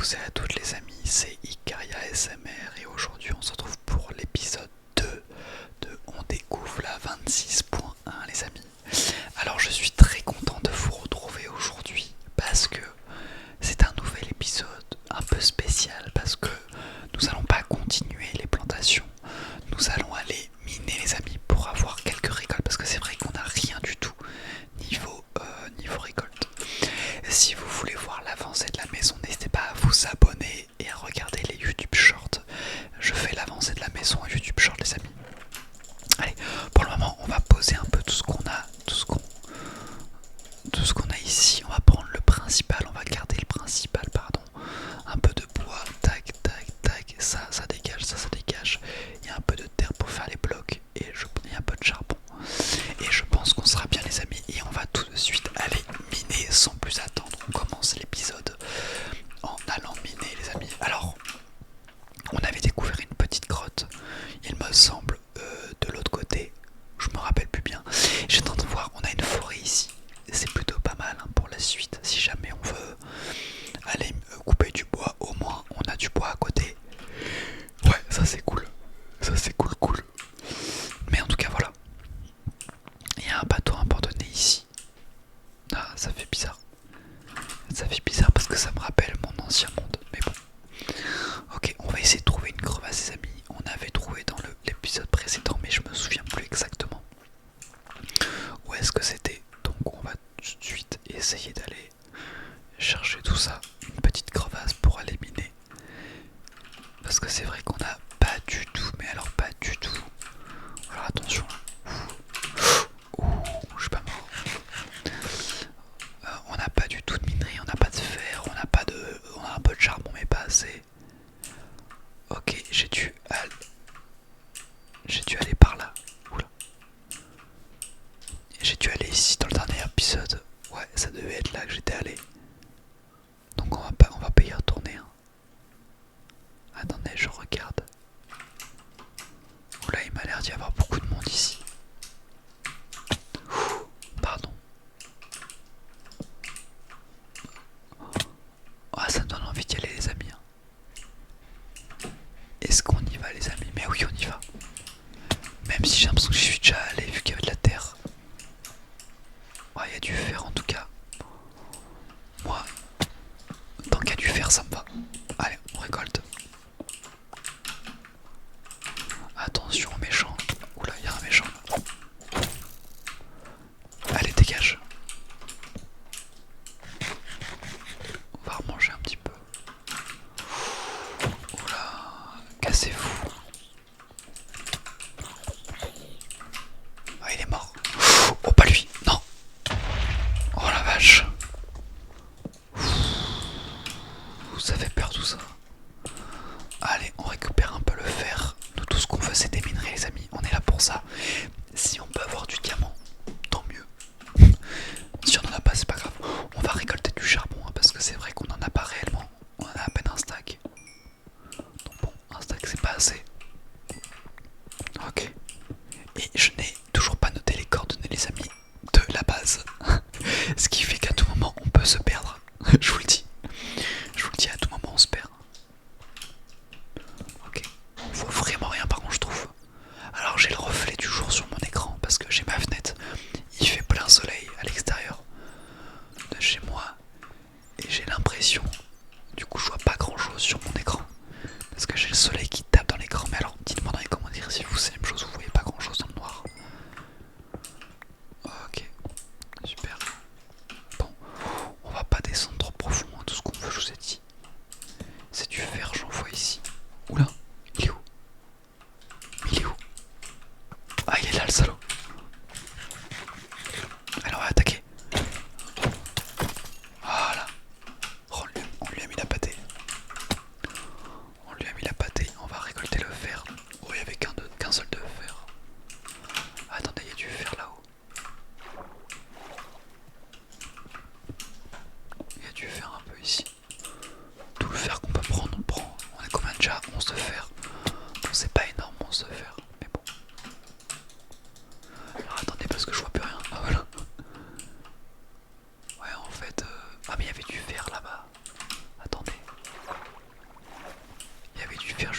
tous et à toutes les amis, c'est Ikaria SMR et aujourd'hui on se retrouve pour l'épisode 2 de On découvre la 26.1 les amis. Alors je suis très content de vous retrouver aujourd'hui parce que c'est un nouvel épisode un peu spécial parce que nous allons pas continuer les plantations, nous allons aller miner les amis pour avoir quelques récoltes parce que c'est vrai qu'on n'a rien du tout niveau récolte. Si vous voulez voir l'avancée de la maison, n'hésitez pas à vous abonner et à regarder les YouTube Shorts. Je fais l'avancée de la maison à YouTube Shorts les amis. Allez, pour le moment on va poser un peu tout ce qu'on a, tout ce qu'on a ici. On va prendre le principal, on va garder le principal, pardon. Un peu de bois, tac, tac, tac, ça dégage, ça dégage. Il y a un peu de terre pour faire les blocs et il y a un peu de charbon. Et je pense qu'on sera bien les amis et on va tout de suite aller miner sans plus attendre. On commence l'épisode en allant miner les amis. Alors, on avait découvert une petite grotte, il me semble, de l'autre côté. Je me rappelle plus bien. J'ai tenté de voir, on a une forêt ici. C'est plutôt pas mal hein, pour la suite. Si jamais on veut aller couper du bois, au moins on a du bois à côté. Ouais, ça c'est cool. Ça c'est cool. Mais en tout cas voilà. Il y a un bateau abandonné ici. Ah, ça fait bizarre. Ça fait bizarre parce que ça me rappelle mon ancien monde. Mais bon. Ok, on va essayer de trouver une crevasse, les amis. On avait trouvé dans l'épisode précédent, mais je me souviens plus exactement où est-ce que c'était. Donc on va tout de suite essayer d'aller chercher tout ça. Une petite crevasse pour aller miner. Parce que c'est vrai qu'on a pas du tout, mais alors pas du tout. Alors attention. Ouh, je suis pas mort. On n'a pas du tout de minerie, on n'a pas de fer, on a un peu de charbon mais pas assez. Ok, j'ai dû aller par là. Oula. J'ai dû aller ici dans le dernier épisode. Ouais, ça devait être là que j'étais allé. Donc on va pas y retourner. Hein. Attendez, je regarde. Oula, il m'a l'air d'y avoir beaucoup de monde ici. Ouh, pardon. Ah, ça me donne envie d'y aller les amis. Hein. Est-ce qu'on y va les amis? Mais oui, on y va. Même si j'ai l'impression que j'y suis déjà allé vu qu'il y avait de la terre. Ouais, il y a du fer en tout cas. Moi, tant qu'il y a du fer, ça me va. Allez, on récolte. Attention aux méchants. Oula, il y a un méchant. Allez, dégage. On va remanger un petit peu. Oula, cassez-vous. Ah, il est mort. Oh, pas lui. Non. Oh la vache. Ça fait peur tout ça. Allez, on récupère un peu le fer. Nous, tout ce qu'on veut, c'est des minerais, les amis. On est là pour ça. Si on peut avoir du diamant, tant mieux. Si on en a pas, c'est pas grave. On va récolter du charbon, hein, parce que c'est vrai qu'on en a pas réellement. On en a à peine un stack. Donc bon, un stack, c'est pas assez. Ok. Et je n'ai toujours pas noté les coordonnées, les amis, de la base. Ce qui fait qu'à tout moment, on peut se perdre. Je vous le dis. Je vous le dis, à tout moment, on se perd. Ok, on voit vraiment rien par contre je trouve. Alors j'ai le reflet du jour sur mon écran parce que j'ai ma fenêtre. Il fait plein soleil à l'extérieur de chez moi. Et j'ai l'impression, du coup je vois pas grand chose sur mon écran. Parce que j'ai le soleil qui tape dans l'écran. Mais alors dites-moi dans les commentaires si vous c'est la même chose, vous voyez pas grand chose dans le noir. Ok, super. Bon, on va pas descendre trop profond, hein, tout ce qu'on veut je vous ai dit. C'est du fer, j'en vois ici. Oula, il est où? Il est où? Ah, il est là le salaud. Alors on va attaquer. Voilà. Oh, on lui a mis la pâtée.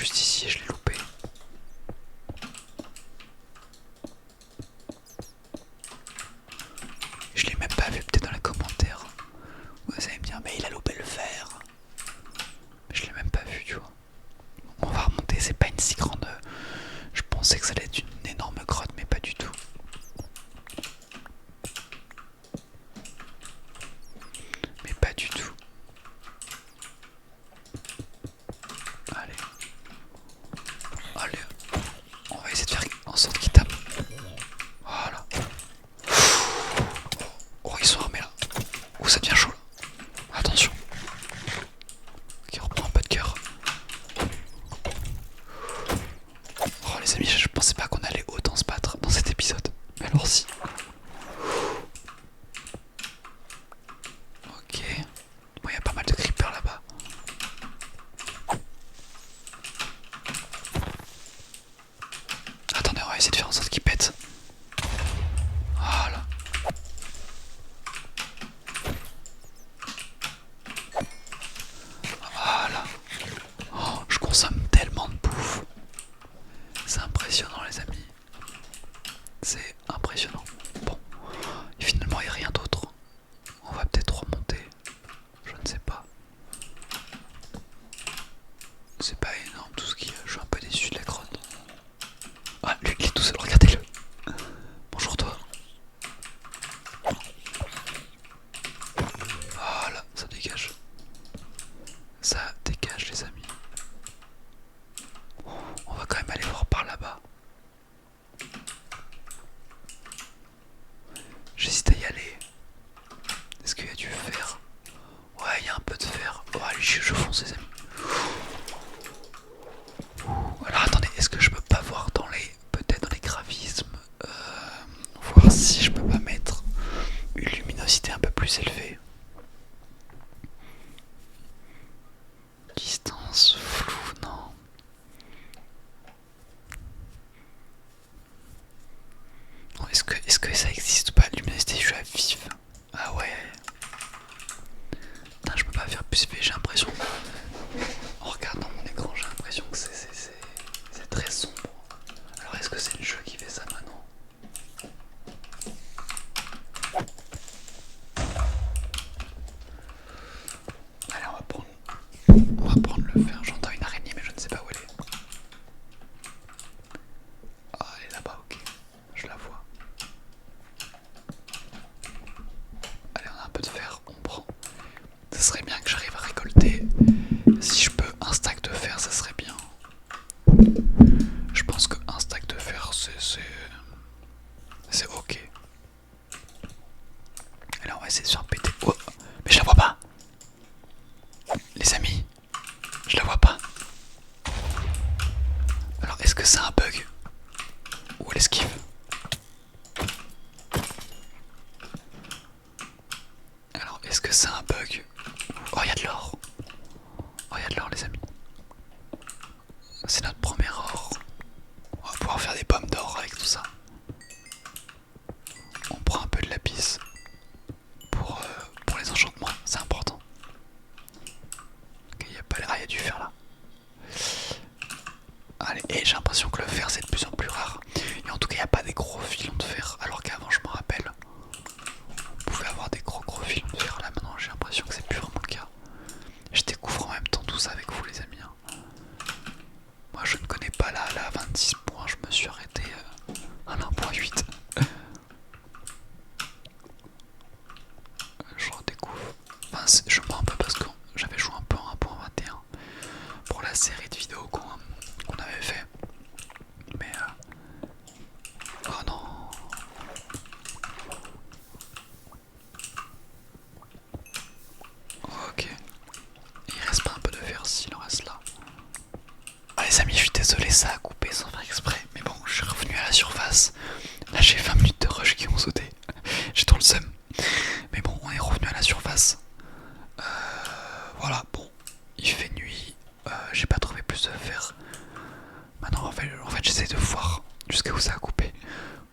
juste ici et je l'ai loupé. Je l'ai même pas vu, peut-être dans les commentaires. Vous allez me dire, mais il a loupé le fer. Mais je l'ai même pas vu, tu vois. On va remonter, c'est pas une si grande. Je pensais que ça allait être une énorme grotte, mais pas du tout. Mais pas du tout. Allez. Allez. On va essayer de faire en sorte qu'il tape. Voilà. Oh, ils sont armés là. Oh, ça devient chaud là. Attention. Ok, on reprend un peu de cœur. Oh les amis, je pensais pas qu'on allait autant se battre dans cet épisode. Mais alors si. Ok. Bon, il y a pas mal de creepers là-bas. Attendez, on va essayer de faire en sorte qu'ils pètent. Voilà. Voilà. Oh, je consomme tellement de bouffe. C'est impressionnant les amis. C'est impressionnant. Bon, et finalement il n'y a rien d'autre. On va peut-être remonter. Je ne sais pas. C'est pas énorme tout ce qu'il y a. Je suis un peu déçu de la grotte. Ah, lui il est tout seul, regardez-le. Bonjour toi. Voilà, ça dégage. Ça dégage les amis. On va quand même aller voir par là-bas. J'hésite à y aller. Est-ce qu'il y a du fer? Ouais, il y a un peu de fer. Oh, allez, je fonce les amis. Alors attendez, est-ce que je peux pas voir dans les... peut-être dans les graphismes, voir si je peux pas mettre une luminosité un peu plus élevée. Distance floue, non. Est-ce que ça existe ou pas? Luminosité, je suis à vif. Ah ouais. Putain, je peux pas faire plus élevé, j'ai l'impression. En regardant mon écran, j'ai l'impression que c'est très sombre. Alors est-ce que c'est le jeu qui fait ça maintenant? Allez, on va prendre le fer. J'entends une araignée, mais je ne sais pas où elle est. Ah, elle est là-bas, ok. Je la vois. Allez, on a un peu de fer, on prend. Ça serait bien que j'arrive à récolter. Si je peux un stack de fer, ça serait bien. Je pense que un stack de fer, c'est ok. Et là, on va essayer de se faire péter. Oh, mais je la vois pas. Les amis, je la vois pas. Alors, est-ce que c'est un bug? Ou elle esquive? Alors, est-ce que c'est un bug? Oh, il y a de l'or. Oh, il y a de l'or, les amis. C'est notre premier or. On va pouvoir faire des pommes d'or avec tout ça. On prend un peu de lapis pour les enchantements, c'est important. Okay, il y a du fer là. Allez, et j'ai l'impression que le fer c'est de plus en plus rare. Et en tout cas, il n'y a pas des gros filons de fer. Alors qu'avant, je me rappelle, on pouvait avoir des gros filons de fer. Là maintenant, j'ai l'impression que c'est plus vraiment le cas. Je découvre en même temps tout ça avec vous, les amis. Moi, je ne connais pas la 26 points. Je me suis arrêté à 1.8. Je redécouvre. Enfin, je mens un peu parce que j'avais joué un peu en 1.21 pour la série de vidéos qu'on avait fait. Mais oh non. Ok. Il reste pas un peu de fer s'il en reste là. Ah, les amis, je suis désolé, ça a coupé sans faire exprès. Mais bon, je suis revenu à la surface. Là, j'ai 20 minutes de rush qui ont sauté. J'ai trop le seum. Mais bon, on est revenu à la surface. Voilà, bon, il fait nuit. J'ai pas trouvé plus de fer. Maintenant, en fait j'essaie de voir jusqu'à où ça a coupé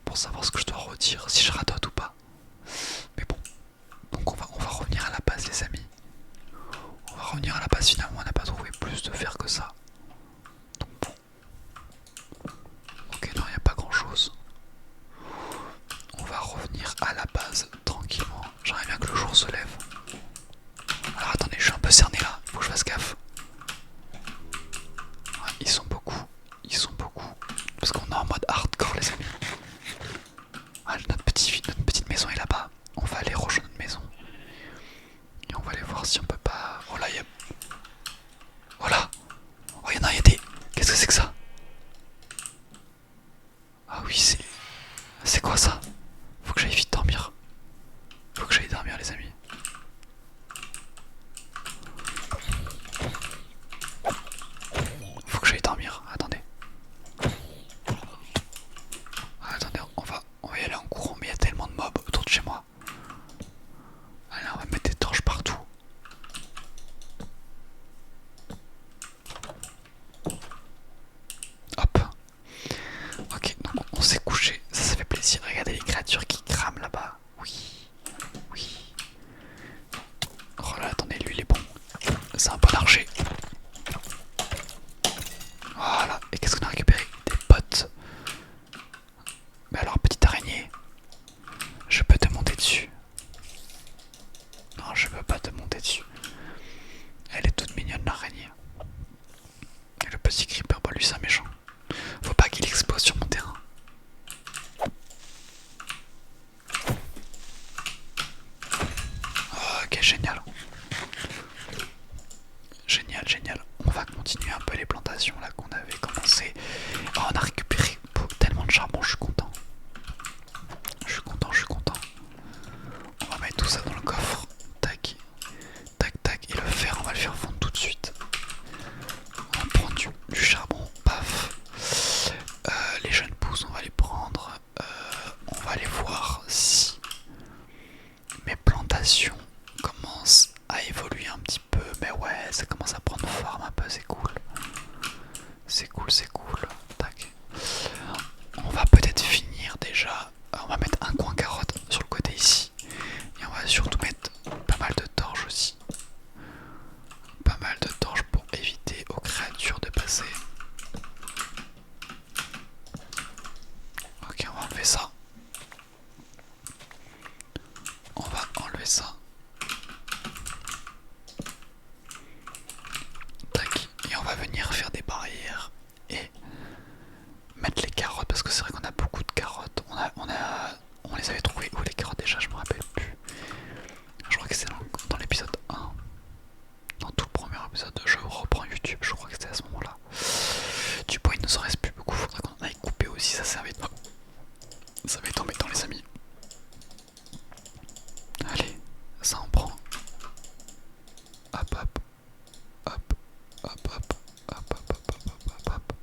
pour savoir ce que je dois retirer, si je radote ou pas. Mais bon, donc on va revenir à la base, les amis. On va revenir à la base, finalement, on n'a pas trouvé plus de fer que ça. Donc déclenché. Voilà. Et qu'est-ce qu'on a récupéré? Des potes. Mais alors, petite araignée, je peux te monter dessus? Non, je peux pas te monter dessus. Elle est toute mignonne, l'araignée. Et le petit creeper, bah lui c'est un méchant. Faut pas qu'il explose sur mon terrain. Ok, génial. Génial, génial. On va continuer un peu les plantations là qu'on avait commencé. Oh, on a récupéré tellement de charbon, je suis content. Je suis content, je suis content. On va mettre tout ça dans le coffre. Tac, tac, tac. Et le fer, on va le faire fondre tout de suite. On va prendre du charbon, paf. Les jeunes pousses, on va les prendre. On va aller voir si mes plantations commencent à évoluer un petit peu. Mais ouais, ça commence à prendre forme un peu, c'est cool. C'est cool, c'est cool. Tac. On va peut-être finir déjà. On va mettre un coin carotte sur le côté ici. Et on va surtout mettre pas mal de torches aussi. Pas mal de torches pour éviter aux créatures de passer. Ok, on va enlever ça. On va enlever ça. Tac. Et on va venir faire des barrières et mettre les carottes parce que c'est vrai qu'on a beaucoup de carottes. On les avait trouvées où les carottes déjà, je me rappelle plus. Je crois que c'est dans l'épisode 1. Dans tout le premier épisode, je reprends YouTube, je crois que c'était à ce moment-là. Du coup, il nous en reste plus beaucoup, faudrait qu'on en aille couper aussi, ça va être embêtant les amis. Allez, ça en prend. Hop hop, hop, hop, hop, hop, hop, hop, hop, hop, hop, hop.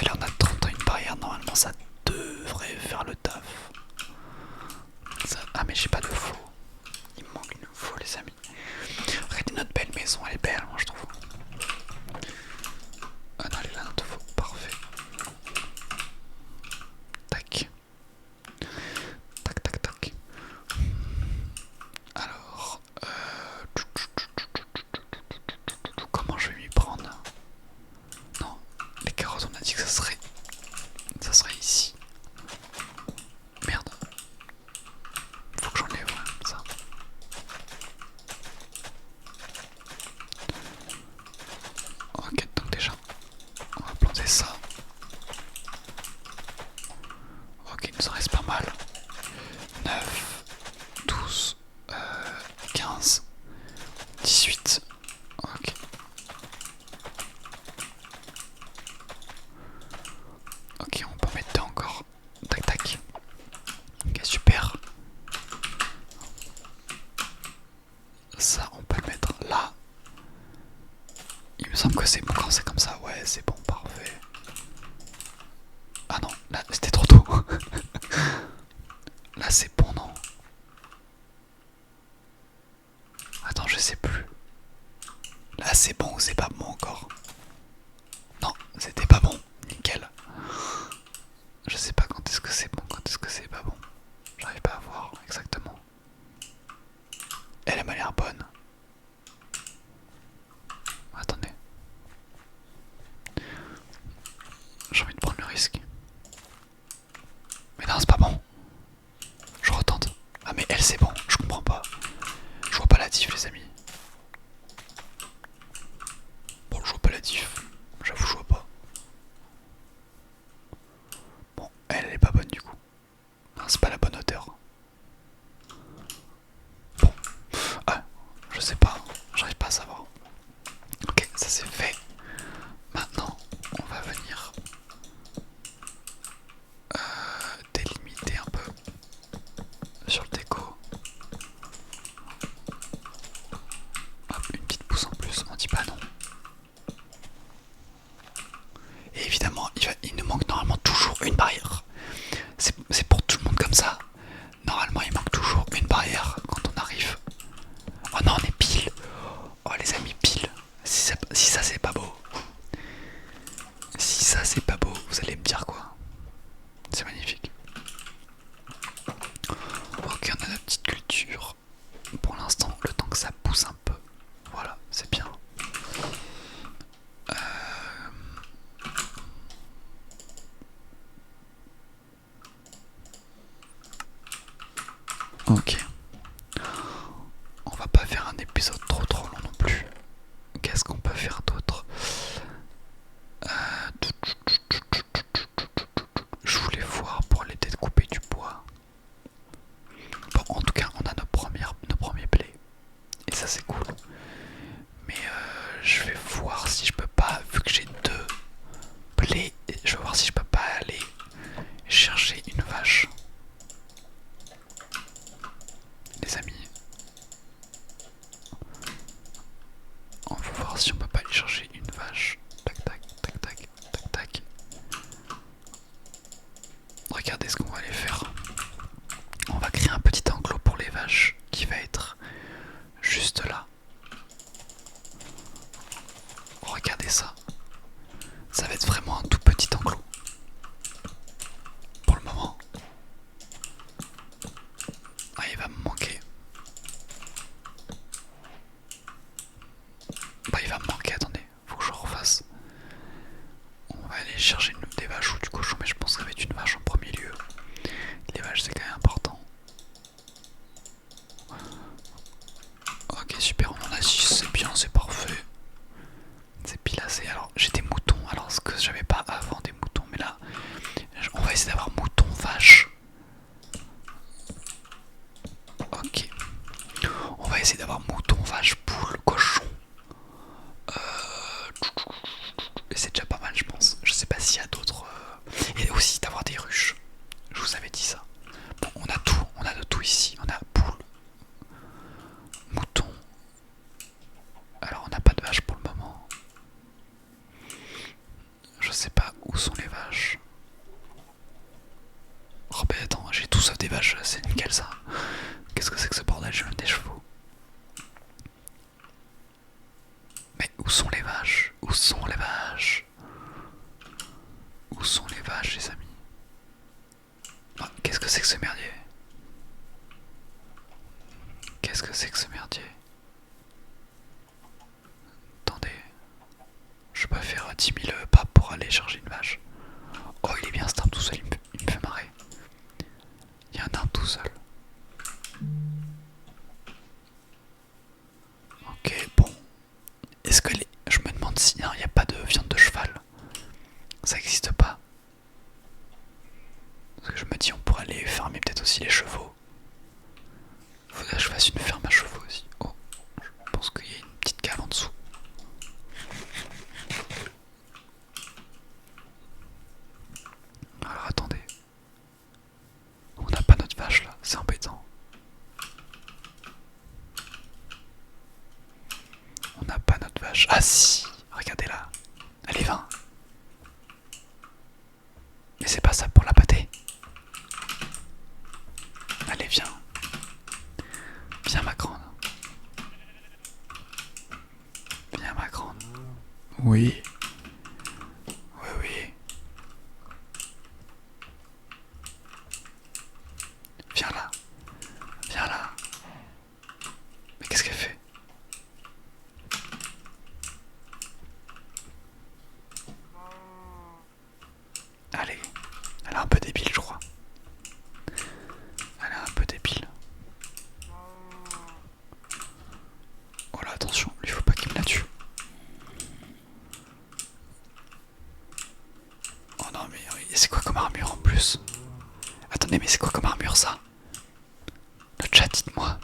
Et là on a 30 ans une barrière, normalement ça devrait faire le taf. Ah mais j'ai pas de faux. Il me manque une faux les amis. Regardez notre belle maison, elle est belle moi je trouve. Ah non elle est là notre faux, parfait. Tac. Tac tac tac. Alors comment je vais m'y prendre? Non, les carottes on a dit que ça serait ici. Merde. Faut que j'enlève ça. Ok, donc déjà, on va planter ça. Ok, il nous en reste pas mal. 9, 12, 15, 18. Ok. Ok, on peut en mettre deux encore. Tac tac. Ok, super. Ça, on peut le mettre là. Il me semble que c'est bon quand c'est comme ça. Ouais, c'est bon, parfait. Ah non, là, c'était trop tôt. Là, c'est bon, non? Attends, je sais plus. Là, c'est bon ou c'est pas bon encore? Non, c'était pas bon. Nickel. Je sais pas quand est-ce que c'est bon, quand est-ce que c'est pas bon. J'arrive pas à voir exactement. Elle m'a l'air bonne. Attendez. J'ai envie de prendre le risque. Mais non, c'est pas bon. Je retente. Ah mais elle c'est bon, je comprends pas. Je vois pas la diff les amis. Bon, je vois pas la diff. J'avoue, je vois pas. Bon, elle est pas bonne du coup. Non, c'est pas la bonne hauteur. Bon. Ah, je sais pas. J'arrive pas à savoir. Ok, ça c'est fait. Maintenant, on va venir délimiter un peu sur le déco. Hop, une petite pousse en plus, on dit pas non. Et évidemment, il nous manque normalement toujours une barrière. C'est pour tout le monde comme ça. Normalement, il manque toujours une barrière quand on arrive. Oh non, on est pile. Oh les amis, pile. Si ça c'est pas vache qui va être juste là. Regardez ça. Ça va être vraiment un tout petit enclos. Pour le moment. Ah, il va me manquer. Bah, il va me manquer, attendez. Faut que je refasse. On va aller chercher des vaches ou du cochon, mais je pense que ça va être une vache en premier lieu. Les vaches, c'est quand même important. Ok, super, on en a 6, c'est bien, c'est parfait. C'est pile assez. Alors, j'ai des moutons. Alors, ce que j'avais pas avant, des moutons, mais là, on va essayer d'avoir mouton, vache. Ok. On va essayer d'avoir mouton, vache, poule, cochon. Et c'est déjà pas mal, je pense. Je sais pas s'il y a d'autres. Et aussi d'avoir des ruches. Je vous avais dit ça. Bon, on a tout. On a de tout ici. On a poule, mouton. Alors, on n'a pas de vache pour le moment. Je sais pas où sont les vaches. Oh ben attends, j'ai tout sauf des vaches, c'est nickel ça. Qu'est-ce que c'est que ce bordel? J'ai même des chevaux. Mais où sont les vaches? Où sont les vaches? Où sont les vaches, les amis? Oh, qu'est-ce que c'est que ce merdier? Qu'est-ce que c'est que ce merdier? Attendez. Je peux pas faire 10 000 pas pour aller charger une vache. Oh, il est bien ce arbre tout seul, il me fait marrer. Il y a un arbre tout seul. Ok, bon. Est-ce que les... Je me demande si il n'y a pas de viande de cheval. Ça existe pas. Parce que je me dis on pourrait aller farmer peut-être aussi les chevaux. Faudrait que je fasse une ferme à chevaux aussi. Oh, je pense qu'il y a une petite cave en dessous. Alors attendez. On n'a pas notre vache là, c'est embêtant. On n'a pas notre vache. Ah si, regardez là. Allez, 20. Mais c'est pas ça pour la pâté. Allez, viens. Viens ma grande. Viens ma grande. Oui. Oui, oui. Viens là. Viens là. Mais qu'est-ce qu'elle fait? Allez. Elle est un peu débile, je crois. Elle est un peu débile. Oh là, attention, il faut pas qu'il me la tue. Oh non, mais c'est quoi comme armure en plus? Attendez, mais c'est quoi comme armure ça? Le chat, dites-moi.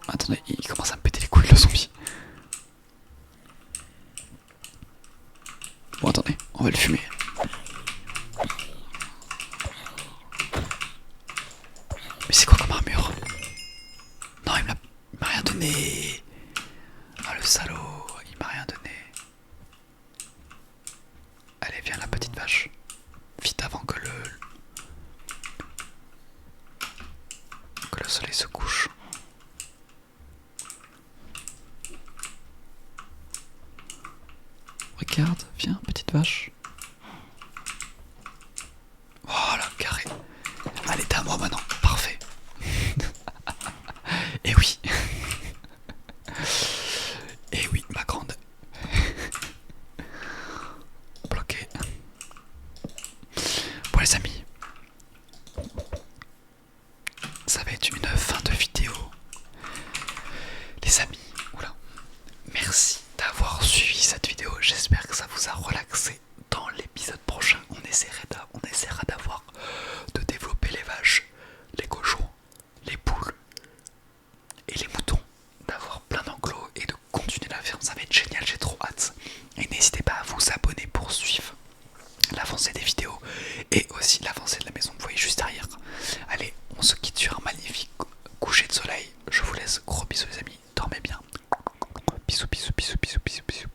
Attendez, il commence à me péter les couilles le zombie. Bon, attendez, on va le fumer. Mais c'est quoi comme armure? Non, il m'a rien donné. Ah, le salaud, il m'a rien donné. Allez, viens la petite vache. Vite avant que le soleil se couche. Regarde, viens, petite vache. Voilà, carré. Allez, t'es à moi maintenant, parfait. Et oui. Et oui, ma grande. Bloqué. Bon les amis, ça va être une fin de vidéo. Les amis, oula. Merci d'avoir suivi cette vidéo. J'espère que ça vous a relaxé. Dans l'épisode prochain, on essaiera d'avoir de développer les vaches, les cochons, les poules et les moutons, d'avoir plein d'enclos et de continuer la ferme. Ça va être génial, j'ai trop hâte. Et n'hésitez pas à vous abonner pour suivre l'avancée des vidéos et aussi l'avancée de la maison. Vous voyez juste derrière. Allez, on se quitte sur un magnifique coucher de soleil. Je vous laisse, gros bisous les amis, dormez bien. Bisous, bisous, bisous, bisous.